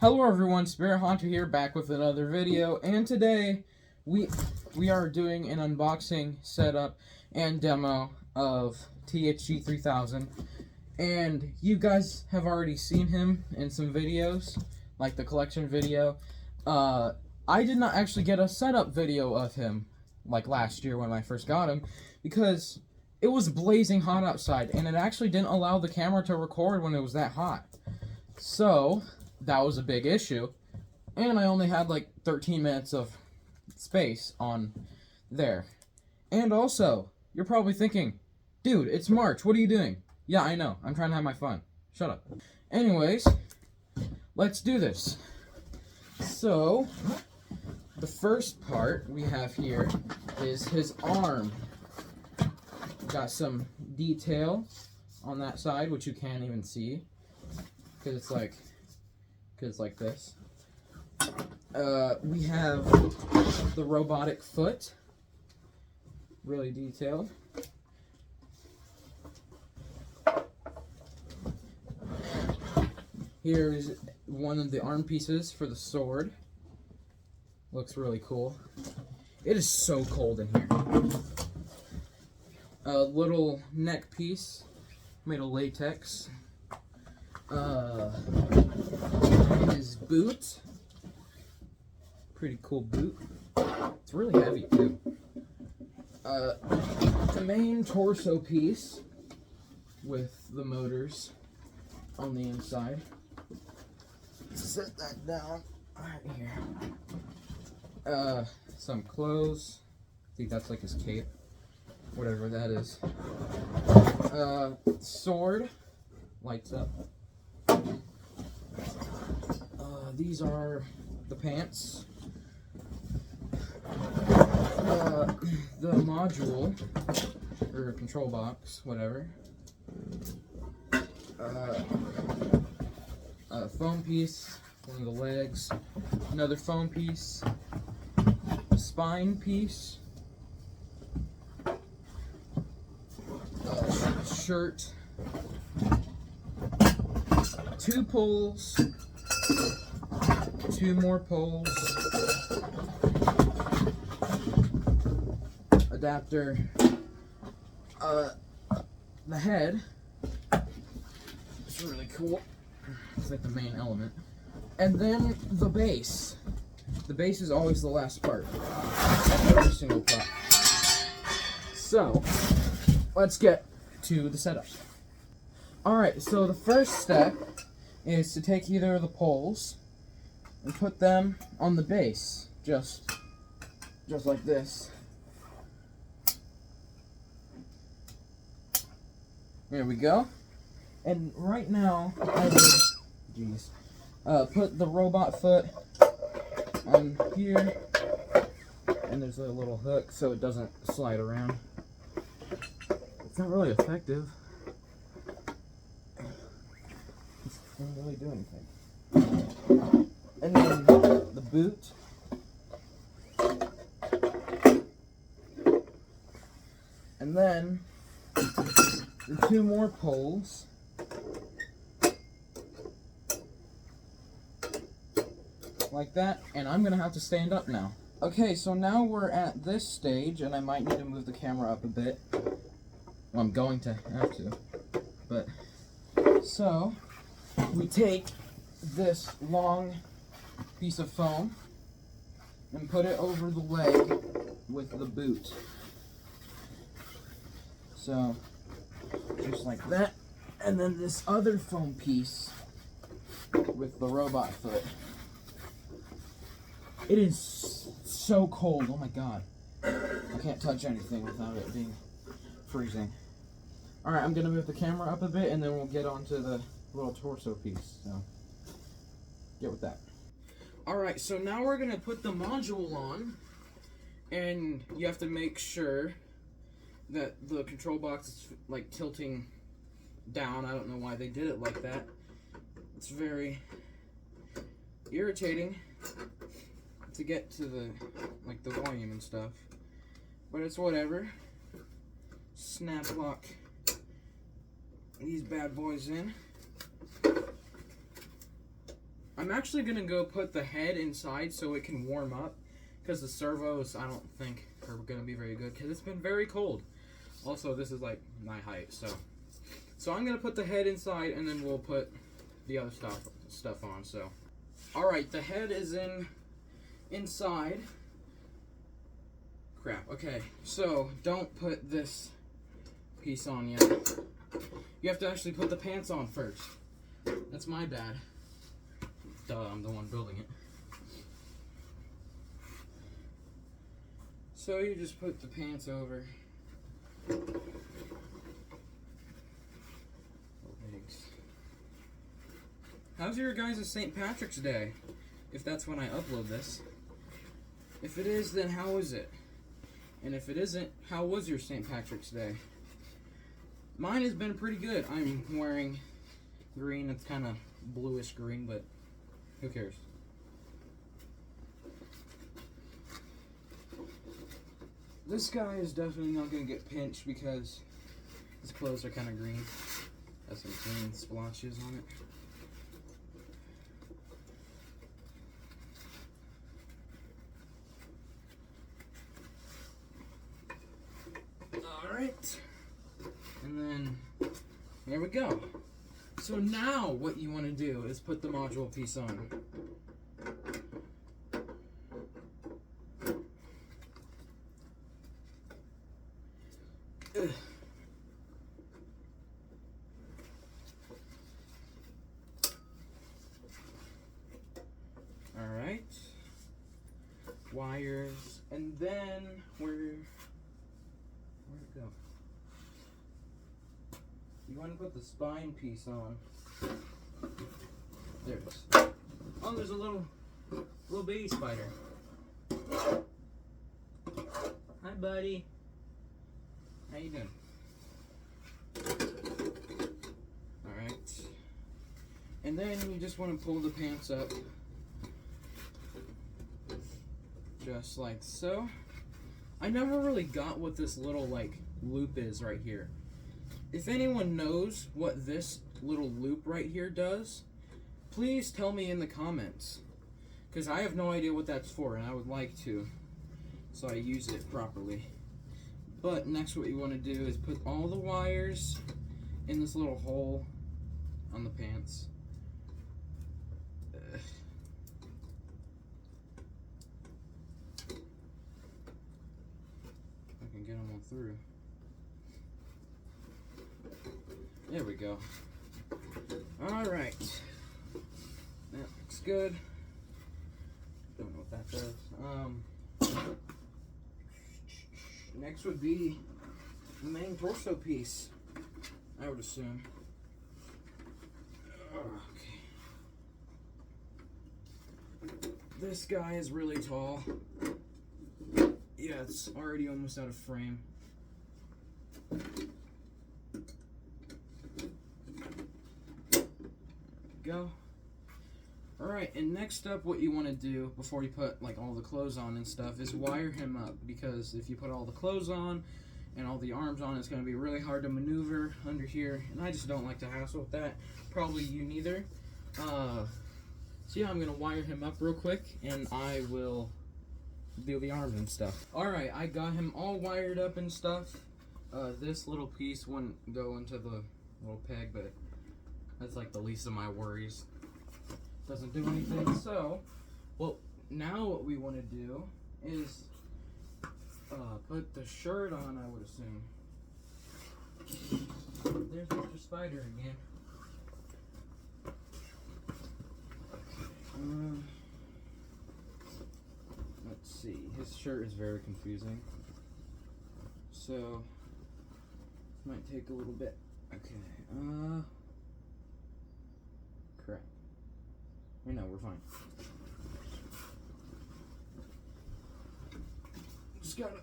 Hello everyone, Spirit Haunter here, back with another video, and today we are doing an unboxing, setup, and demo of THD-3000, and you guys have already seen him in some videos, like the collection video. I did not actually get a setup video of him, like last year when I first got him, because it was blazing hot outside, and it actually didn't allow the camera to record when it was that hot. So that was a big issue, and I only had like 13 minutes of space on there. And also, you're probably thinking, dude, it's March, what are you doing? Yeah, I know, I'm trying to have my fun. Shut up. Anyways, let's do this. So, the first part we have here is his arm. Got some detail on that side, which you can't even see, because it's like this. We have the robotic foot, really detailed. Here is one of the arm pieces for the sword. Looks really cool. It is so cold in here. A little neck piece made of latex. His boot. Pretty cool boot. It's really heavy too. The main torso piece with the motors on the inside. Set that down right here. Some clothes. I think that's like his cape. Whatever that is. Sword. Lights up. These are the pants. The module, or control box, whatever. A foam piece, one of the legs. Another foam piece. A spine piece. Shirt. 2 poles. 2 more poles. Adapter. The head. It's really cool. It's like the main element. And then the base. The base is always the last part. Every single part. So, let's get to the setup. Alright, so the first step is to take either of the poles and put them on the base, just like this. There we go. And right now, I would, put the robot foot on here, and there's a little hook so it doesn't slide around. It's not really effective. It doesn't really do anything. And then the boot. And then the 2 more poles. Like that. And I'm gonna have to stand up now. Okay, so now we're at this stage, and I might need to move the camera up a bit. Well, I'm going to have to. But, so, we take this long piece of foam and put it over the leg with the boot. So, just like that. And then this other foam piece with the robot foot. It is so cold, oh my god. I can't touch anything without it being freezing. Alright, I'm gonna move the camera up a bit and then we'll get onto the little torso piece, so get with that. Alright, so now we're gonna put the module on, and you have to make sure that the control box is like tilting down. I don't know why they did it like that. It's very irritating to get to the volume and stuff, but it's whatever. Snap lock these bad boys in. I'm actually gonna go put the head inside so it can warm up, because the servos I don't think are gonna be very good because it's been very cold. Also, this is like my height, so I'm gonna put the head inside and then we'll put the other stuff on. So, all right, the head is inside. Crap. Okay, so don't put this piece on yet. You have to actually put the pants on first. That's my bad. Duh, I'm the one building it. So you just put the pants over. How's your guys' St. Patrick's Day? If that's when I upload this. If it is, then how is it? And if it isn't, how was your St. Patrick's Day? Mine has been pretty good. I'm wearing green. It's kind of bluish green, but who cares? This guy is definitely not going to get pinched because his clothes are kind of green. Has some green splotches on it. Alright. And then, there we go. So now what you want to do is put the module piece on. Ugh. All right. Wires, and then where'd it go? You want to put the spine piece on. There it is. Oh, there's a little baby spider. Hi, buddy. How you doing? Alright. And then you just want to pull the pants up. Just like so. I never really got what this little, like, loop is right here. If anyone knows what this little loop right here does, please tell me in the comments. Because I have no idea what that's for, and I would like to. So I use it properly. But next what you want to do is put all the wires in this little hole on the pants. I can get them all through. There we go. Alright. That looks good. Don't know what that does. Next would be the main torso piece, I would assume. Okay. This guy is really tall. Yeah, it's already almost out of frame. Go. Alright, and next up what you want to do before you put like all the clothes on and stuff is wire him up, because if you put all the clothes on and all the arms on, it's going to be really hard to maneuver under here, and I just don't like to hassle with that. Probably you neither. So yeah, I'm going to wire him up real quick and I will do the arms and stuff. Alright, I got him all wired up and stuff. This little piece wouldn't go into the little peg, but that's like the least of my worries. Doesn't do anything. So, well, now what we want to do is put the shirt on, I would assume. There's Mr. Spider again. Let's see. His shirt is very confusing. So, might take a little bit. Okay. Correct. No, we're fine. Just gotta.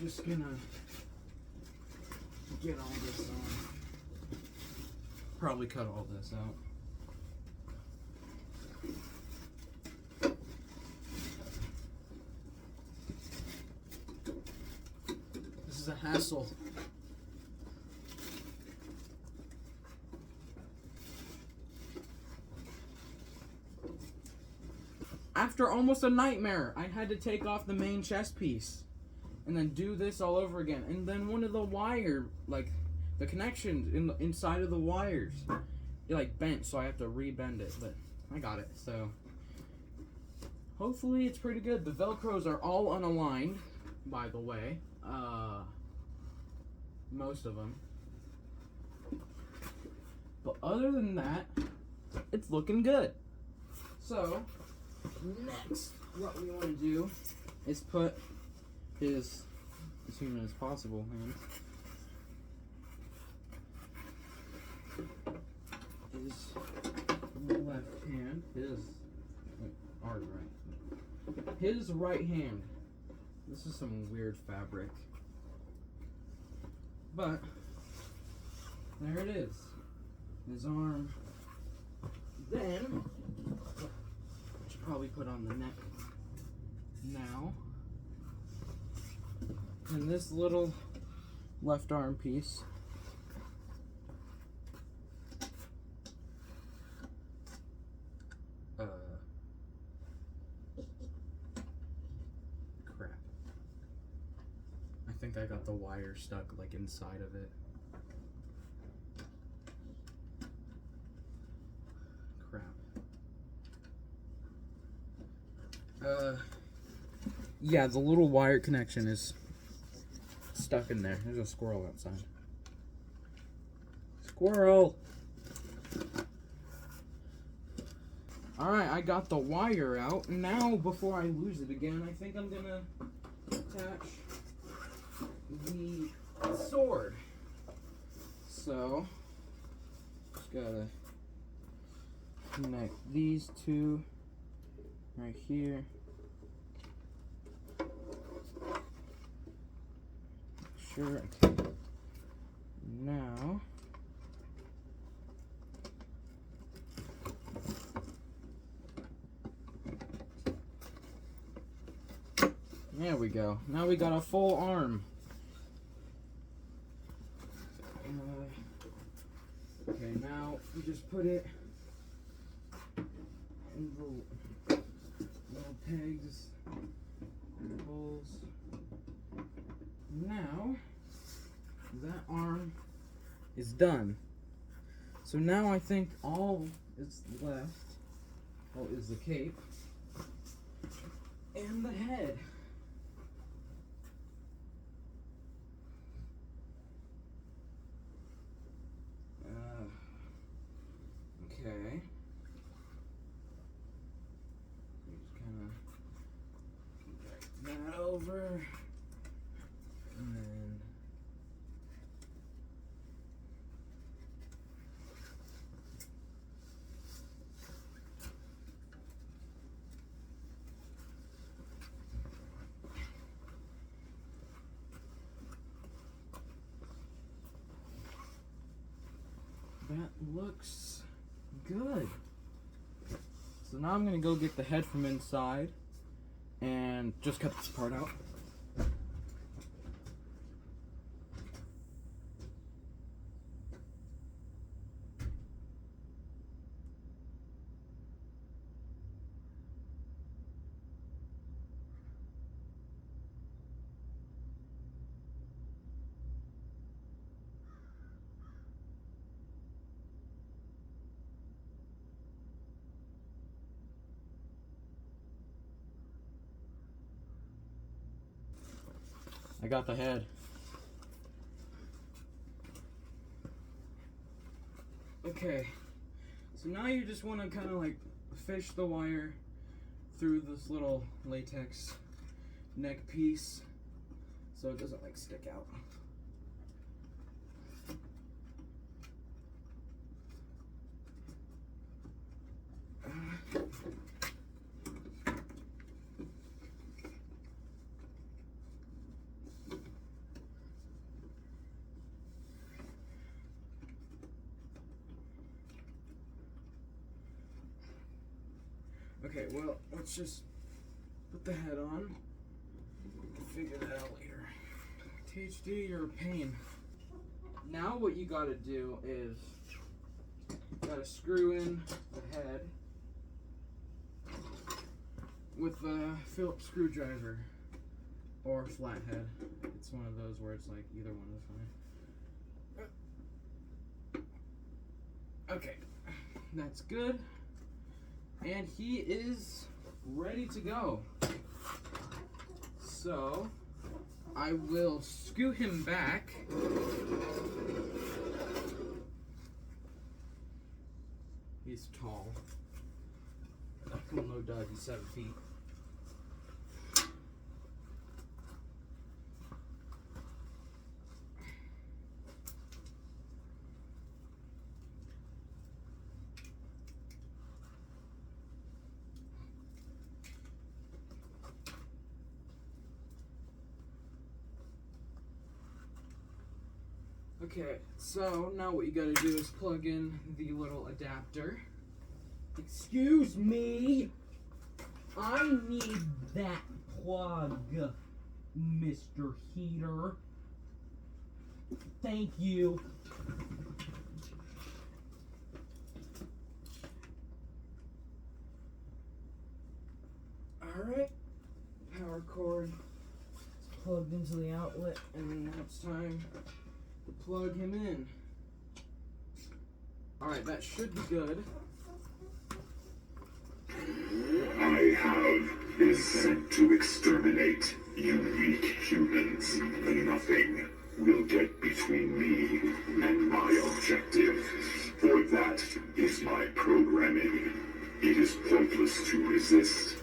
Just gonna get all this on. Probably cut all this out. is a hassle. After almost a nightmare, I had to take off the main chest piece and then do this all over again. And then one of the wire, like the connections inside of the wires, it like bent, so I have to re-bend it. But I got it, so hopefully it's pretty good. The Velcros are all unaligned, by the way. Most of them. But other than that, it's looking good. So next, what we want to do is put his, as human as possible, hand, his left hand, our right, his right hand. This is some weird fabric, but there it is. His arm. Then probably put on the neck now. And this little left arm piece. Crap. I think I got the wire stuck like inside of it. Crap. Yeah, the little wire connection is stuck in there. There's a squirrel outside. Squirrel! Alright, I got the wire out. Now, before I lose it again, I think I'm gonna attach the sword. So, just gotta connect these two right here. Sure, okay. Now, there we go. Now we got a full arm. Okay, now we just put it in the little pegs and holes. Now, that arm is done. So now I think all is left is the cape and the head. Okay. Just kind of drag that over. And then that looks good. So now I'm gonna go get the head from inside and just cut this part out. I got the head. Okay, so now you just want to kind of like fish the wire through this little latex neck piece so it doesn't like stick out. Okay, well, let's just put the head on. We can figure that out later. THD, you're a pain. Now what you gotta do is, you gotta screw in the head with a Phillips screwdriver or flathead. It's one of those where it's like either one is fine. Okay, that's good. And he is ready to go. So I will scoot him back. He's tall. Well, no doubt he's 7 feet. Okay, so now what you gotta do is plug in the little adapter. Excuse me, I need that plug, Mr. Heater. Thank you. Alright, power cord is plugged into the outlet, and now it's time to plug him in. Alright, that should be good. I have been sent to exterminate you weak humans. Nothing will get between me and my objective, for that is my programming. It is pointless to resist.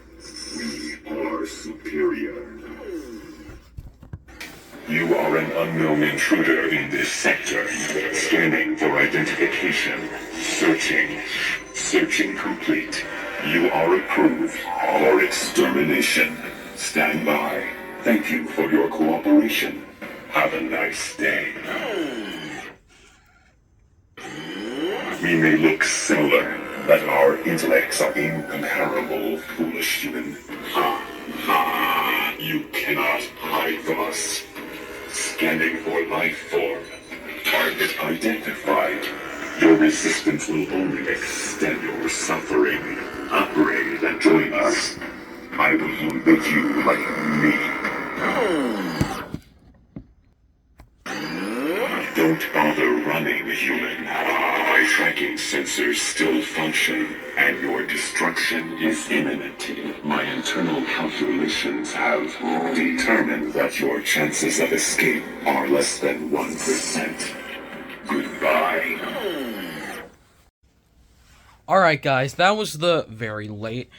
We are superior. You are an unknown intruder in this sector. Scanning for identification. Searching. Searching complete. You are approved for extermination. Stand by. Thank you for your cooperation. Have a nice day. We may look similar, but our intellects are incomparable, foolish human. Ha ha! You cannot hide from us. Scanning for life form. Target identified. Your resistance will only extend your suffering. Upgrade and join us. I will make you like me. Don't bother running, human. My tracking sensors still function, and your destruction is imminent. My internal calculations have determined that your chances of escape are less than 1%. Goodbye. Alright guys, that was the very late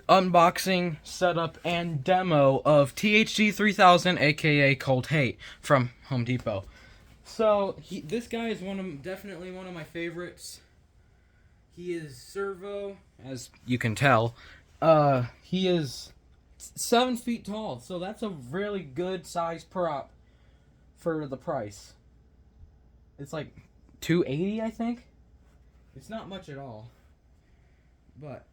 unboxing, setup, and demo of THD-3000, aka Cold Hate, from Home Depot. So, this guy is definitely one of my favorites. He is servo, as you can tell. He is 7 feet tall, so that's a really good size prop for the price. It's like $280, I think. It's not much at all. But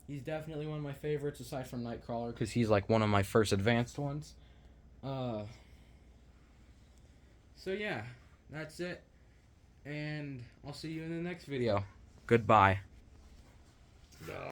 he's definitely one of my favorites aside from Nightcrawler, because he's like one of my first advanced ones. So yeah, that's it. And I'll see you in the next video. Goodbye.